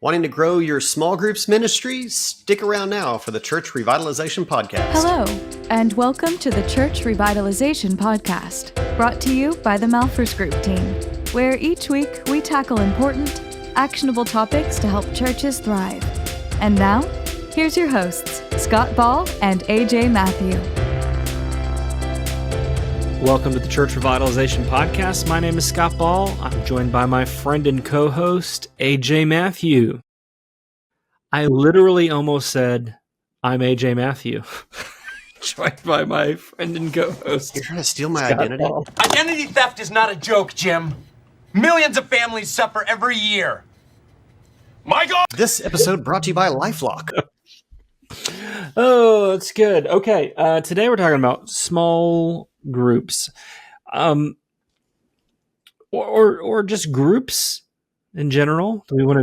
Wanting to grow your small groups ministry? Stick around now for the Church Revitalization Podcast. Hello, and welcome to the Church Revitalization Podcast, brought to you by the Malphurs Group team, where each week we tackle important, actionable topics to help churches thrive. And now, here's your hosts, Scott Ball and A.J. Mathieu. Welcome to the Church Revitalization Podcast. My name is Scott Ball. I'm joined by my friend and co-host, A.J. Mathieu. I literally almost said, I'm A.J. Mathieu. Joined by my friend and co-host. You're trying to steal my Scott identity? Ball. Identity theft is not a joke, Jim. Millions of families suffer every year. My God! This episode brought to you by LifeLock. Oh, that's good. Okay, today we're talking about small groups, or just groups in general. Do we want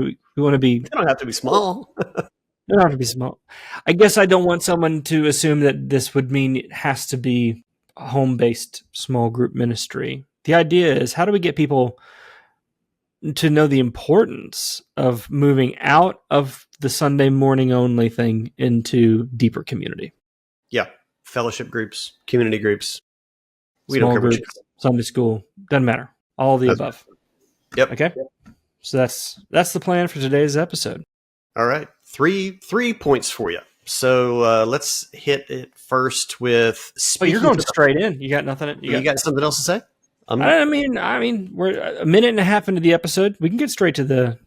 to be? They don't have to be small. They don't have to be small. I guess I don't want someone to assume that this would mean it has to be a home-based small group ministry. The idea is, how do we get people to know the importance of moving out of the Sunday morning only thing into deeper community? Yeah. Fellowship groups, community groups. We Small don't cover groups, Sunday school, doesn't matter. All of the above. Yep. Okay. So that's the plan for today's episode. All right. Three points for you. So let's hit it first with. Oh, you're going straight in. You got nothing. You got something else to say? I mean, we're a minute and a half into the episode. We can get straight to the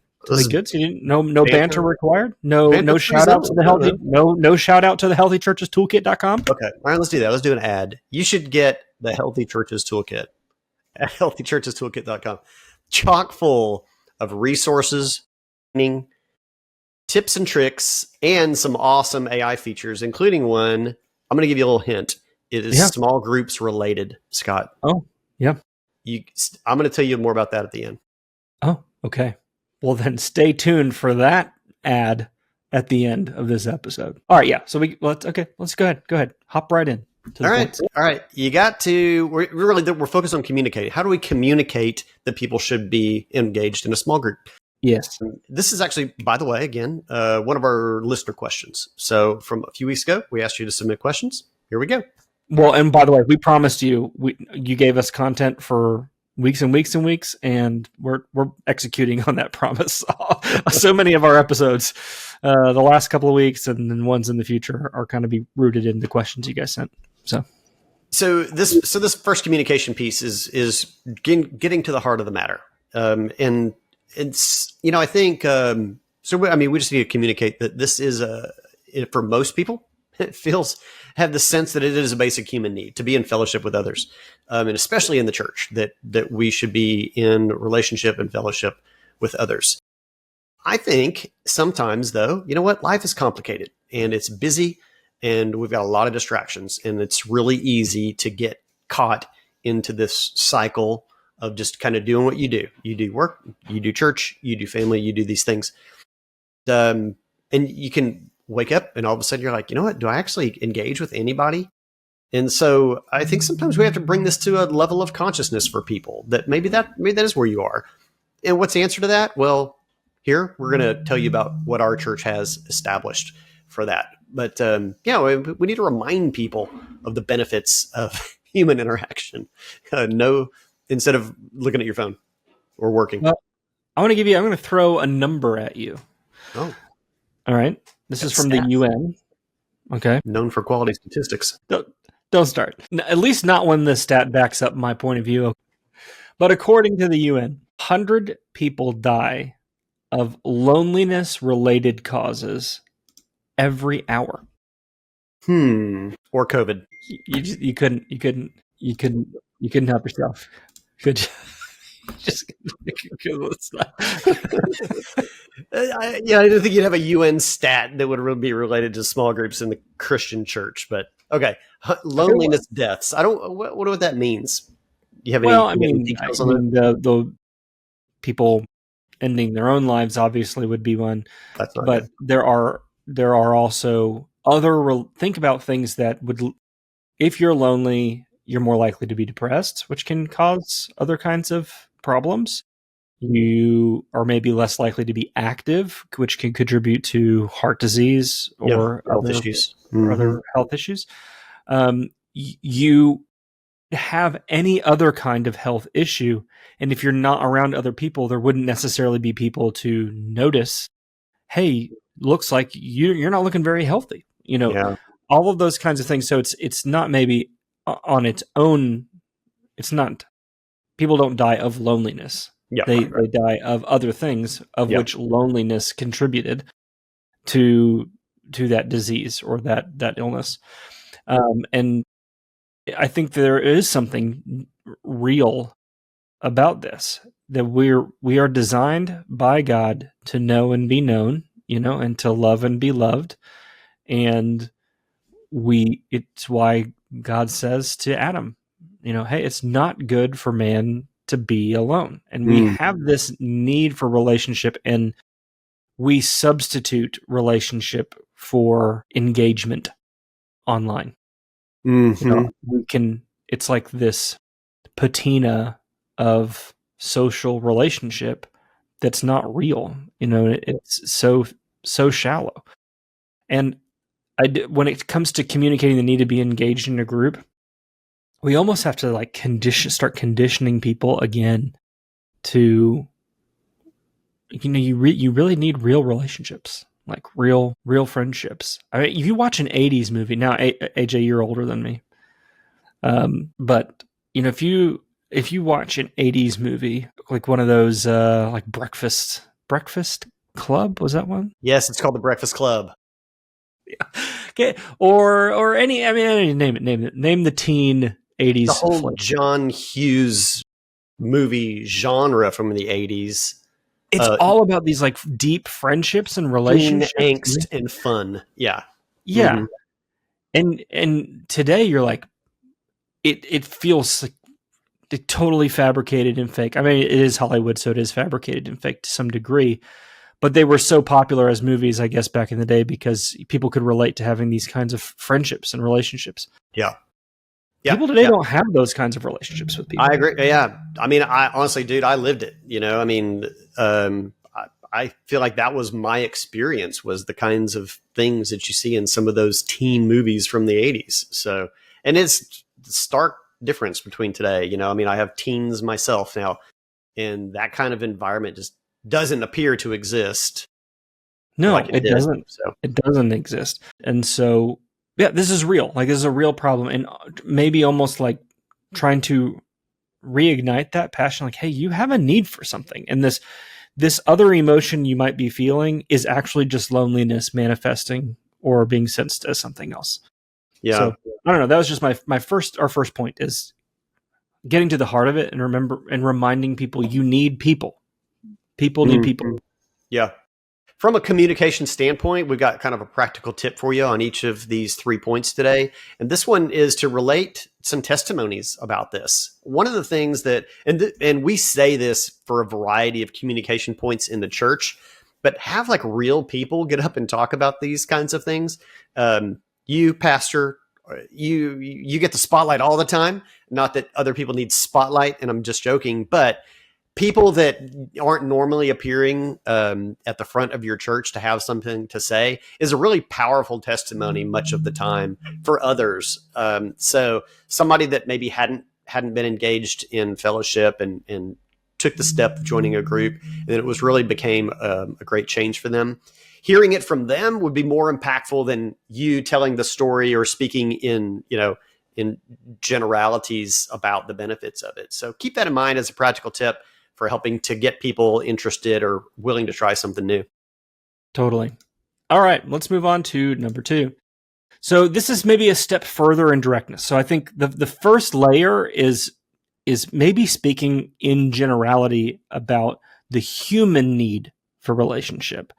goods. You didn't, no banter required. No shout out to the healthy. No shout out to the healthychurchestoolkit.com. Okay. All right. Let's do that. Let's do an ad. You should get the Healthy Churches Toolkit at healthychurchestoolkit.com. Chock full of resources, tips and tricks, and some awesome AI features, including one. I'm going to give you a little hint. It is small groups related, Scott. Oh, yeah. I'm going to tell you more about that at the end. Oh, okay. Well, then stay tuned for that ad at the end of this episode. All right, yeah. So let's go ahead. Go ahead. Hop right in. All right. You got to. We're focused on communicating. How do we communicate that people should be engaged in a small group? Yes. This is actually, by the way, again, one of our listener questions. So from a few weeks ago, we asked you to submit questions. Here we go. Well, and by the way, we promised you. You gave us content for weeks and weeks and weeks, and we're executing on that promise. So many of our episodes, the last couple of weeks and then ones in the future, are kind of be rooted in the questions you guys sent. So this first communication piece is getting to the heart of the matter, and it's I think we just need to communicate that this is for most people. It have the sense that it is a basic human need to be in fellowship with others, and especially in the church, that we should be in relationship and fellowship with others. I think sometimes, though, life is complicated and it's busy and we've got a lot of distractions, and it's really easy to get caught into this cycle of just kind of doing what you do. You do work, you do church, you do family, you do these things. And you can wake up and all of a sudden you're like, you know what, do I actually engage with anybody? And so I think sometimes we have to bring this to a level of consciousness for people that maybe that is where you are. And what's the answer to that? Well, here we're going to tell you about what our church has established for that. But we need to remind people of the benefits of human interaction. Instead of looking at your phone or working. Well, I'm going to throw a number at you. Oh, all right. This is from the UN. Okay. Known for quality statistics. Don't start. At least not when the stat backs up my point of view. But according to the UN, 100 people die of loneliness-related causes every hour. Or COVID. You couldn't help yourself. Could you? I don't think you'd have a UN stat that would be related to small groups in the Christian church, but okay. Loneliness deaths. I don't. What do that means? You have any details on that? The people ending their own lives obviously would be one, That's not but good. there are also other. Think about things that would, if you're lonely, you're more likely to be depressed, which can cause other kinds of problems. You are maybe less likely to be active, which can contribute to heart disease or health issues. or other health issues. You have any other kind of health issue, and if you're not around other people, there wouldn't necessarily be people to notice, hey, looks like you're not looking very healthy. All of those kinds of things. So it's not maybe on its own. It's not. People don't die of loneliness. They die of other things, of which loneliness contributed to that disease or that illness. And I think there is something real about this, that we are designed by God to know and be known, and to love and be loved. And it's why God says to Adam, hey, it's not good for man to be alone. And we have this need for relationship, and we substitute relationship for engagement online. It's like this patina of social relationship that's not real. It's so shallow. And when it comes to communicating the need to be engaged in a group, we almost have to start conditioning people again to, you really need real relationships, like real friendships. I mean, if you watch an 80s movie now, AJ, you're older than me. But if you watch an 80s movie, like one of those, like Breakfast Club, was that one? Yes, it's called The Breakfast Club. Yeah. Okay. Or any, I mean, name it. Name the teen 80s. The whole John Hughes movie genre from the 80s. It's all about these like deep friendships and relationships. Angst and fun. Yeah. Yeah. And today you're like, it feels like totally fabricated and fake. I mean, it is Hollywood, so it is fabricated and fake to some degree. But they were so popular as movies, I guess, back in the day because people could relate to having these kinds of friendships and relationships. Yeah. People today don't have those kinds of relationships with people. I agree. Yeah. I mean, I honestly, dude, I lived it. I mean, I feel like that was my experience, was the kinds of things that you see in some of those teen movies from the 80s. So, and it's stark difference between today. I mean, I have teens myself now, and that kind of environment just doesn't appear to exist. No, like it doesn't. So. It doesn't exist. And so, yeah, this is real. Like, this is a real problem. And maybe almost like trying to reignite that passion. Like, hey, you have a need for something. And this other emotion you might be feeling is actually just loneliness manifesting or being sensed as something else. Yeah. So, I don't know. That was just our first point is getting to the heart of it and reminding people you need people. People need people. Yeah. From a communication standpoint, we've got kind of a practical tip for you on each of these 3 points today. And this one is to relate some testimonies about this. One of the things that, and we say this for a variety of communication points in the church, but have like real people get up and talk about these kinds of things. You, pastor, you get the spotlight all the time. Not that other people need spotlight, and I'm just joking, but people that aren't normally appearing at the front of your church to have something to say is a really powerful testimony much of the time for others. So somebody that maybe hadn't been engaged in fellowship and took the step of joining a group, and it was really became a great change for them. Hearing it from them would be more impactful than you telling the story or speaking in generalities about the benefits of it. So keep that in mind as a practical tip for helping to get people interested or willing to try something new. Totally. All right, let's move on to number 2. So this is maybe a step further in directness. So I think the first layer is maybe speaking in generality about the human need for relationship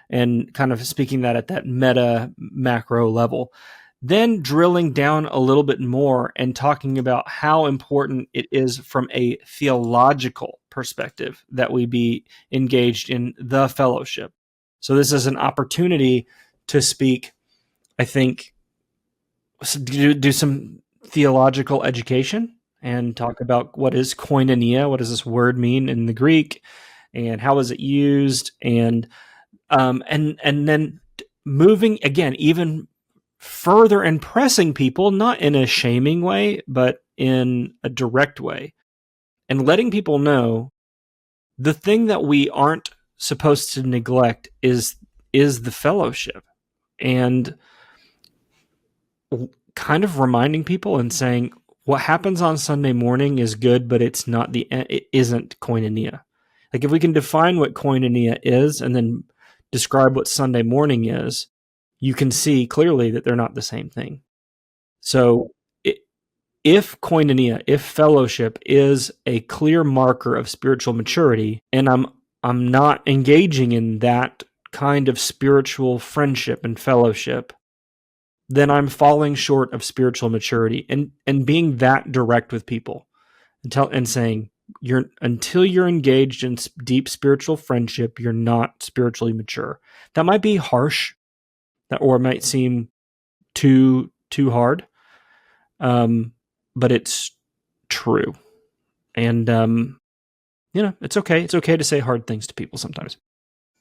and kind of speaking that at that meta macro level. Then drilling down a little bit more and talking about how important it is from a theological perspective that we be engaged in the fellowship. So this is an opportunity to speak, I think, do some theological education and talk about what is koinonia, what does this word mean in the Greek, and how is it used, and then moving again even further and pressing people, not in a shaming way, but in a direct way, and letting people know the thing that we aren't supposed to neglect is the fellowship, and kind of reminding people and saying what happens on Sunday morning is good, but it isn't koinonia. Like, if we can define what koinonia is and then describe what Sunday morning is, you can see clearly that they're not the same thing. So if koinonia, if fellowship is a clear marker of spiritual maturity, and I'm not engaging in that kind of spiritual friendship and fellowship, then I'm falling short of spiritual maturity, and being that direct with people and saying, until you're engaged in deep spiritual friendship, you're not spiritually mature. That might be harsh, or it might seem too hard, but it's true. And it's okay. It's okay to say hard things to people sometimes.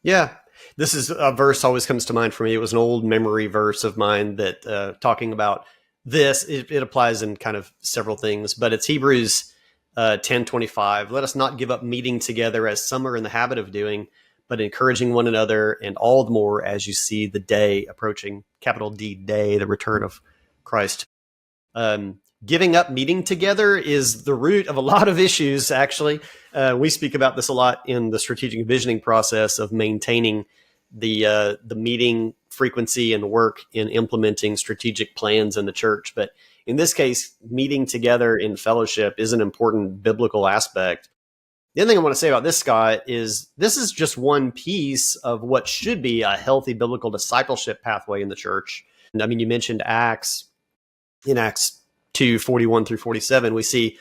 Yeah. This is a verse always comes to mind for me. It was an old memory verse of mine that talking about this, it applies in kind of several things, but it's Hebrews 10:25. Let us not give up meeting together as some are in the habit of doing, but encouraging one another, and all the more as you see the day approaching, capital D, day, the return of Christ. Giving up meeting together is the root of a lot of issues, actually. We speak about this a lot in the strategic visioning process of maintaining the meeting frequency and work in implementing strategic plans in the church. But in this case, meeting together in fellowship is an important biblical aspect. The other thing I want to say about this, Scott, is this is just one piece of what should be a healthy biblical discipleship pathway in the church. And I mean, you mentioned Acts. In Acts 2:41 through 47, we see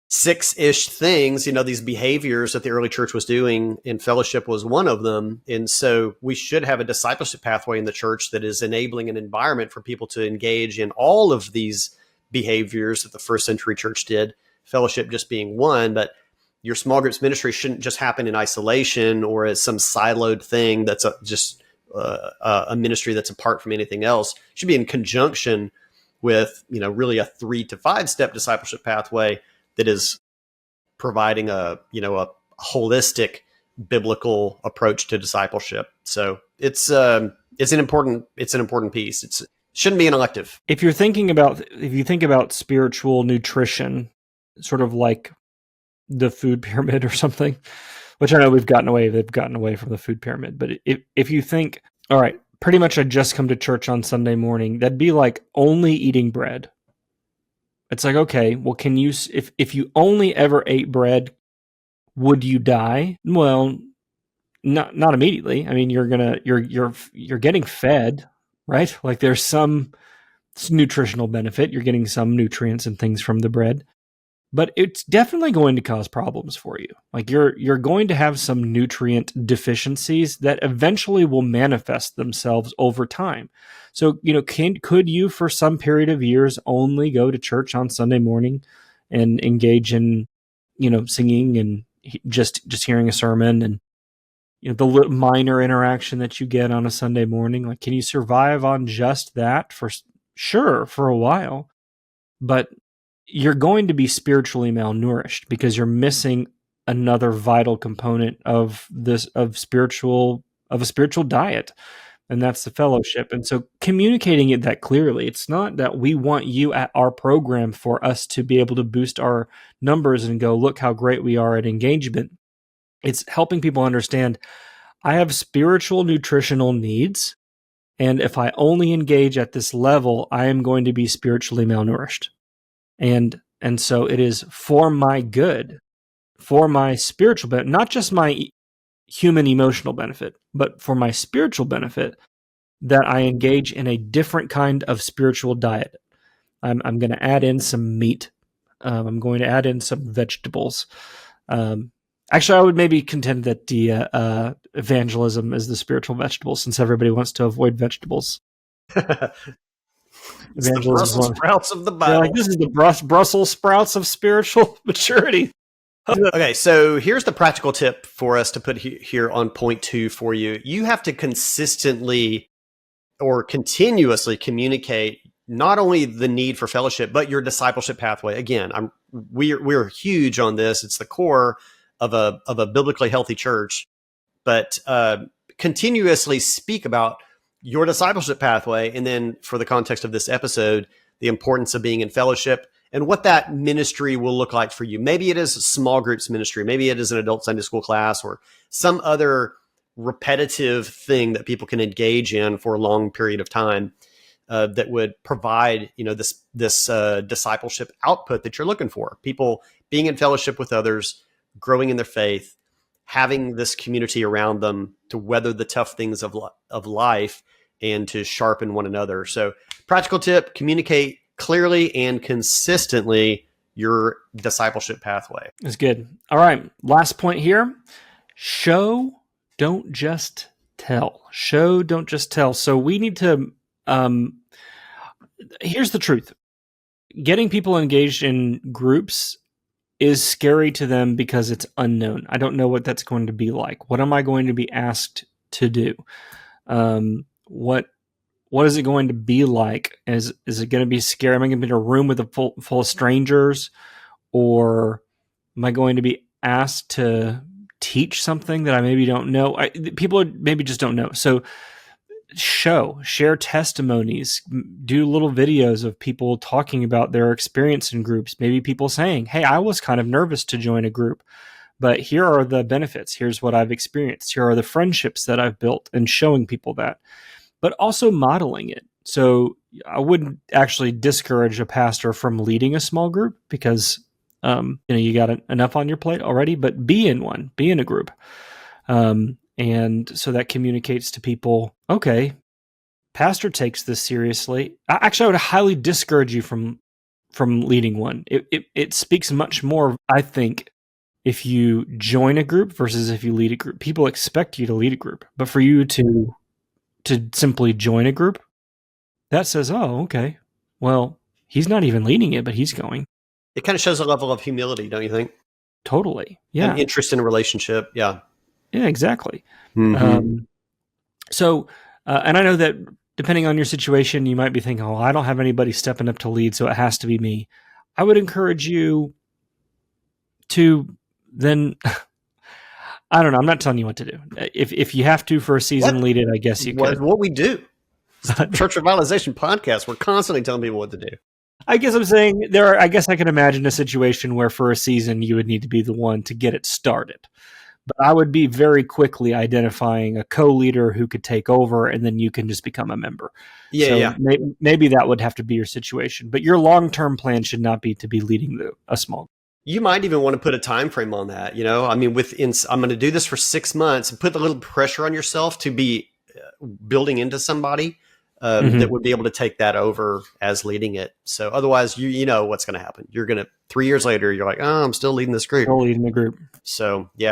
6-ish things, these behaviors that the early church was doing, and fellowship was one of them. And so we should have a discipleship pathway in the church that is enabling an environment for people to engage in all of these behaviors that the first century church did, fellowship just being one. But your small groups ministry shouldn't just happen in isolation or as some siloed thing that's just a ministry that's apart from anything else. It should be in conjunction with, really a 3 to 5 step discipleship pathway that is providing a holistic biblical approach to discipleship. So it's an important piece. It shouldn't be an elective. If you think about spiritual nutrition, sort of like the food pyramid or something, which I know they've gotten away from the food pyramid. But if you think, all right, pretty much I just come to church on Sunday morning, that'd be like only eating bread. It's like, okay, well, can you, if you only ever ate bread, would you die? Well, not immediately. I mean, you're getting fed, right? Like there's some nutritional benefit. You're getting some nutrients and things from the bread, but it's definitely going to cause problems for you. Like you're going to have some nutrient deficiencies that eventually will manifest themselves over time. So, could you for some period of years only go to church on Sunday morning and engage in, singing and just hearing a sermon and, the minor interaction that you get on a Sunday morning? Like, can you survive on just that for a while? But you're going to be spiritually malnourished because you're missing another vital component of a spiritual diet, and that's the fellowship. And so communicating it that clearly, it's not that we want you at our program for us to be able to boost our numbers and go, look how great we are at engagement. It's helping people understand, I have spiritual nutritional needs, and if I only engage at this level, I am going to be spiritually malnourished. And so it is for my good, for my spiritual benefit, not just my human emotional benefit, but for my spiritual benefit, that I engage in a different kind of spiritual diet. I'm going to add in some meat. I'm going to add in some vegetables. Actually, I would maybe contend that the evangelism is the spiritual vegetable, since everybody wants to avoid vegetables. It's the Brussels sprouts of the Bible. Yeah, like this is the Brussels sprouts of spiritual maturity. Okay, so here's the practical tip for us to put here on point 2 for you. You have to consistently or continuously communicate not only the need for fellowship, but your discipleship pathway. Again, we're huge on this. It's the core of a biblically healthy church. But continuously speak about your discipleship pathway, and then for the context of this episode, the importance of being in fellowship and what that ministry will look like for you. Maybe it is a small groups ministry. Maybe it is an adult Sunday school class or some other repetitive thing that people can engage in for a long period of time that would provide, this discipleship output that you're looking for. People being in fellowship with others, growing in their faith, having this community around them to weather the tough things of life and to sharpen one another. So practical tip, communicate clearly and consistently your discipleship pathway. That's good. All right. Last point here. Show, don't just tell. Show, don't just tell. So we need to, here's the truth. Getting people engaged in groups is scary to them because it's unknown. I don't know what that's going to be like. What am I going to be asked to do? What is it going to be like? Is it going to be scary? Am I going to be in a room with full of strangers, or am I going to be asked to teach something that I maybe don't know? People maybe just don't know. So share testimonies, do little videos of people talking about their experience in groups. Maybe people saying, hey, I was kind of nervous to join a group, but here are the benefits. Here's what I've experienced. Here are the friendships that I've built, and showing people that, but also modeling it. So I wouldn't actually discourage a pastor from leading a small group because, you got enough on your plate already, but be in one, be in a group. And so that communicates to people, okay, pastor takes this seriously. Actually, I would highly discourage you from leading one. It speaks much more, I think, if you join a group versus if you lead a group. People expect you to lead a group, but for you to simply join a group, that says, oh, okay, well, he's not even leading it, but he's going. It kind of shows a level of humility, don't you think? Totally. Yeah. And interest in a relationship. Yeah. Yeah, exactly. Mm-hmm. And I know that depending on your situation, you might be thinking, oh, I don't have anybody stepping up to lead, so it has to be me. I would encourage you to then, I don't know, I'm not telling you what to do. If you have to for a season, lead it, I guess you could. What we do. Church Revitalization podcast, we're constantly telling people what to do. I guess I'm saying I guess I can imagine a situation where for a season you would need to be the one to get it started. But I would be very quickly identifying a co-leader who could take over, and then you can just become a member. Yeah. Maybe that would have to be your situation. But your long-term plan should not be to be leading a small group. You might even want to put a time frame on that. I mean, I'm going to do this for 6 months and put a little pressure on yourself to be building into somebody that would be able to take that over as leading it. So otherwise, you know what's going to happen. You're going to 3 years later, you're like, oh, I'm still leading this group. Still leading the group. So yeah.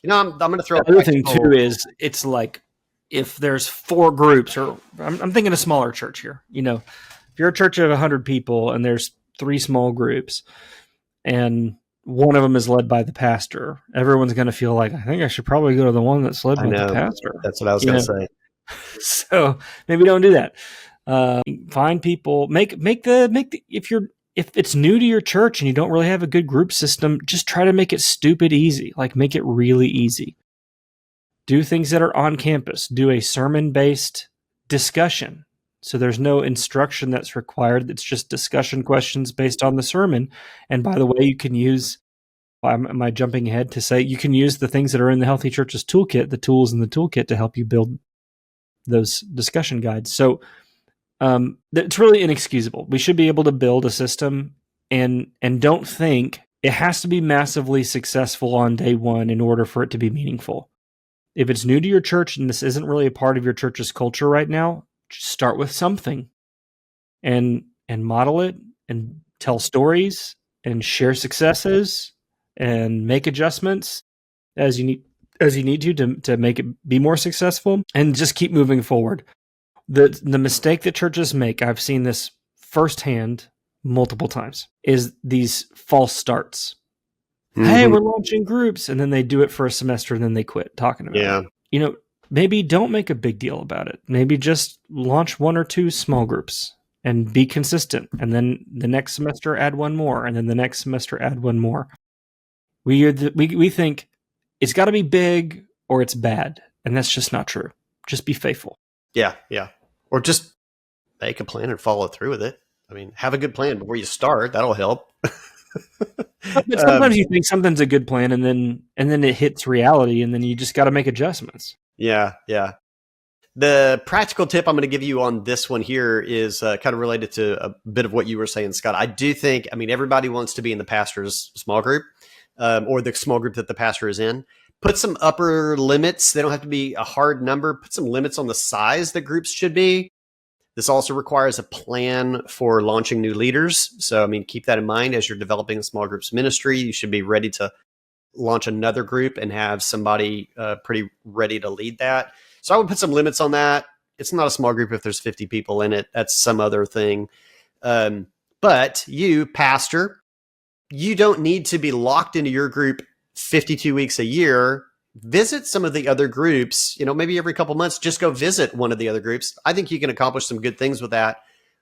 I'm going to throw the other thing too is it's like if there's 4 groups, or I'm thinking a smaller church here. If you're a church of 100 people and there's 3 small groups, and one of them is led by the pastor, everyone's going to feel like, I think I should probably go to the one that's led by the pastor. That's what I was going to say. So maybe don't do that. Find people. If it's new to your church and you don't really have a good group system, just try to make it stupid easy. Like, make it really easy. Do things that are on campus. Do a sermon-based discussion. So there's no instruction that's required. It's just discussion questions based on the sermon. And by the way, you can use, am I jumping ahead to say, you can use the things that are in the Healthy Churches Toolkit, the tools in the toolkit to help you build those discussion guides. So it's really inexcusable. We should be able to build a system and don't think it has to be massively successful on day one in order for it to be meaningful. If it's new to your church and this isn't really a part of your church's culture right now, just start with something and model it and tell stories and share successes and make adjustments as you need to make it be more successful, and just keep moving forward. The mistake that churches make, I've seen this firsthand multiple times, is these false starts. Hey, we're launching groups. And then they do it for a semester and then they quit talking about it. Maybe don't make a big deal about it. Maybe just launch 1 or 2 small groups and be consistent. And then the next semester add 1 more. And then the next semester add 1 more. We think it's got to be big or it's bad. And that's just not true. Just be faithful. Yeah. Or just make a plan and follow through with it. I mean, have a good plan before you start. That'll help. But sometimes you think something's a good plan and then it hits reality and then you just got to make adjustments. Yeah. The practical tip I'm going to give you on this one here is kind of related to a bit of what you were saying, Scott. I do think, everybody wants to be in the pastor's small group or the small group that the pastor is in. Put some upper limits. They don't have to be a hard number. Put some limits on the size that groups should be. This also requires a plan for launching new leaders. So, keep that in mind as you're developing a small groups ministry. You should be ready to launch another group and have somebody pretty ready to lead that. So I would put some limits on that. It's not a small group if there's 50 people in it. That's some other thing. But you, pastor, you don't need to be locked into your group 52 weeks a year. Visit some of the other groups, maybe every couple months, just go visit one of the other groups. I think you can accomplish some good things with that.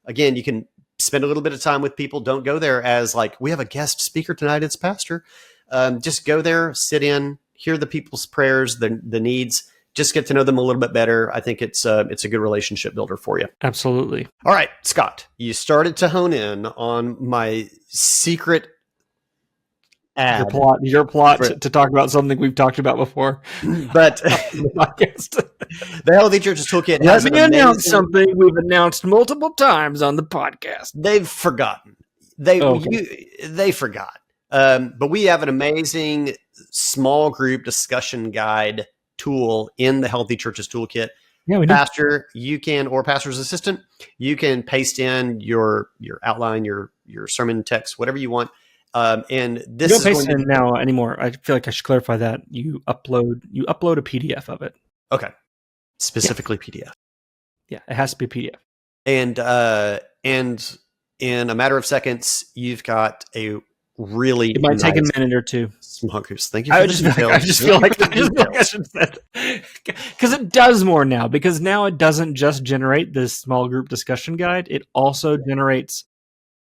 Again, you can spend a little bit of time with people. Don't go there as like, we have a guest speaker tonight. It's pastor. Just go there, sit in, hear the people's prayers, the needs, just get to know them a little bit better. I think it's a good relationship builder for you. Absolutely. All right, Scott, you started to hone in on my secret ad. Your plot to talk about something we've talked about before. But the Healthy Church's Toolkit has Let me announce something we've announced multiple times on the podcast. They've forgotten. They forgot. But we have an amazing small group discussion guide tool in the Healthy Church's Toolkit. Yeah, we do. Pastor, you can, or pastor's assistant, you can paste in your outline, your sermon text, whatever you want. And this you don't paste in now anymore. I feel like I should clarify that you upload a PDF of it. Okay, specifically PDF. Yeah, it has to be a PDF. And in a matter of seconds, you've got a really it might take a minute or two. Small groups. Thank you. I just feel like I should say because it does more now. Because now it doesn't just generate this small group discussion guide. It also generates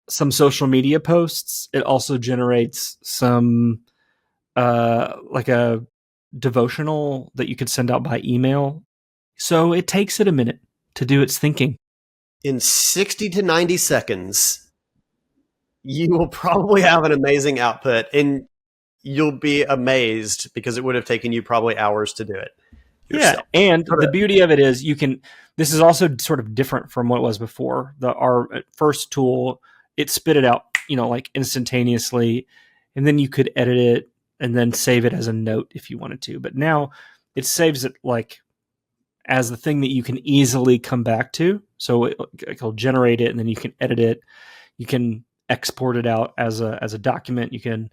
some social media posts. It also generates some like a devotional that you could send out by email. So it takes it a minute to do its thinking. In 60 to 90 seconds, you will probably have an amazing output, and you'll be amazed because it would have taken you probably hours to do it yourself. Yeah, and the beauty of it is this is also sort of different from what it was before. Our first tool, it spit it out, like instantaneously, and then you could edit it and then save it as a note if you wanted to. But now it saves it like as the thing that you can easily come back to. So it'll generate it, and then you can edit it. You can export it out as a document. You can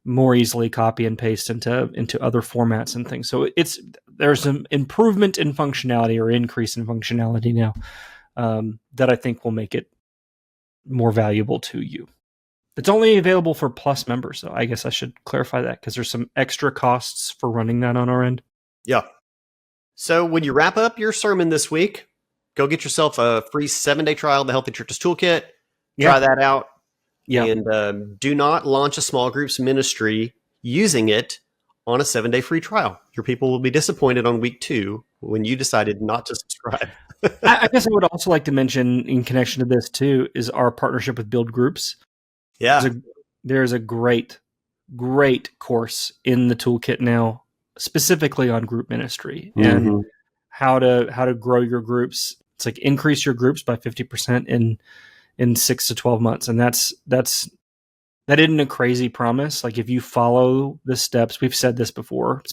more easily copy and paste into other formats and things. So there's some improvement in functionality or increase in functionality now that I think will make it more valuable to you. It's only available for Plus members, though. I guess I should clarify that because there's some extra costs for running that on our end. Yeah. So when you wrap up your sermon this week, go get yourself a free 7-day trial of the Healthy Church's Toolkit. Try that out. Yeah. And do not launch a small groups ministry using it on a 7-day free trial. Your people will be disappointed on week 2 when you decided not to subscribe. I guess I would also like to mention in connection to this too is our partnership with Build Groups. Yeah. There's a great course in the toolkit now, specifically on group ministry and how to grow your groups. It's like increase your groups by 50% in 6 to 12 months. And that isn't a crazy promise. Like if you follow the steps, we've said this before, it's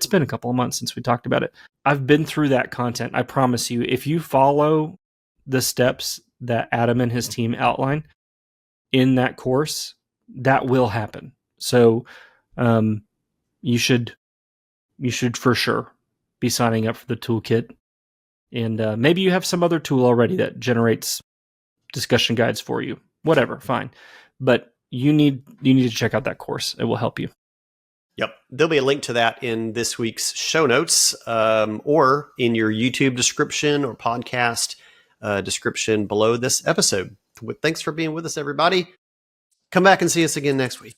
been a couple of months since we talked about it. I've been through that content. I promise you, if you follow the steps that Adam and his team outline in that course, that will happen. So, you should for sure be signing up for the toolkit. And maybe you have some other tool already that generates discussion guides for you. Whatever, fine. But you need to check out that course. It will help you. Yep. There'll be a link to that in this week's show notes or in your YouTube description or podcast description below this episode. Thanks for being with us, everybody. Come back and see us again next week.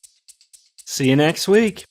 See you next week.